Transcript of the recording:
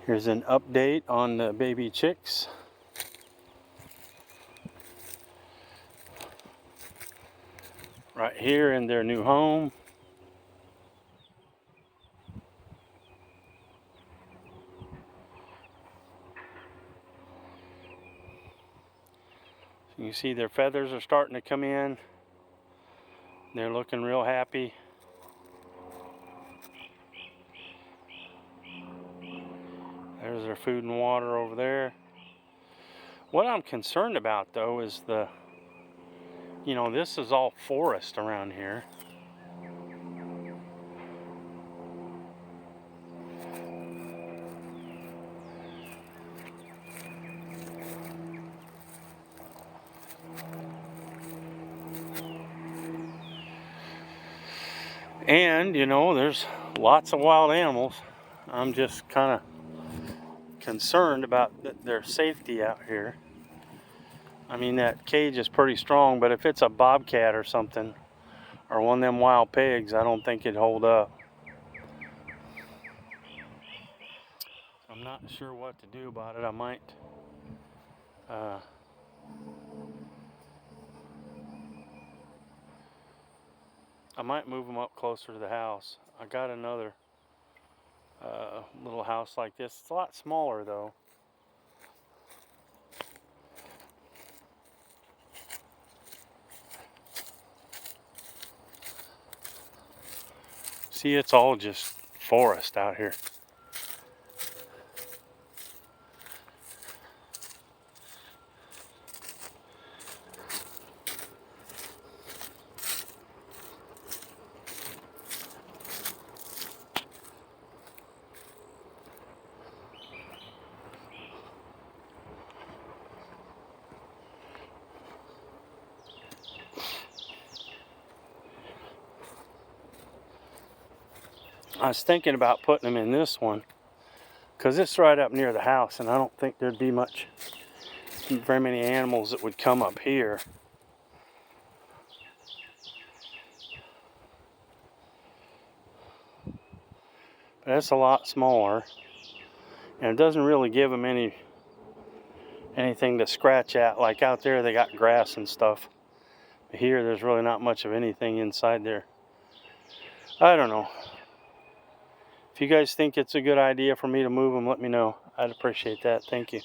Here's an update on the baby chicks. Right here in their new home. You can see their feathers are starting to come in. They're looking real happy. There's their food and water over there. What I'm concerned about though is this is all forest around here. And, there's lots of wild animals. I'm just kind of concerned about their safety out here. I mean, that cage is pretty strong, but if it's a bobcat or something, or one of them wild pigs, I don't think it'd hold up. I'm not sure what to do about it. I might move them up closer to the house. I got another little house like this. It's a lot smaller though. See, it's all just forest out here. I was thinking about putting them in this one because it's right up near the house, and I don't think there'd be very many animals that would come up here. But it's a lot smaller, and it doesn't really give them anything to scratch at. Like out there, they got grass and stuff. But here, there's really not much of anything inside there. I don't know. If you guys think it's a good idea for me to move them, let me know. I'd appreciate that. Thank you.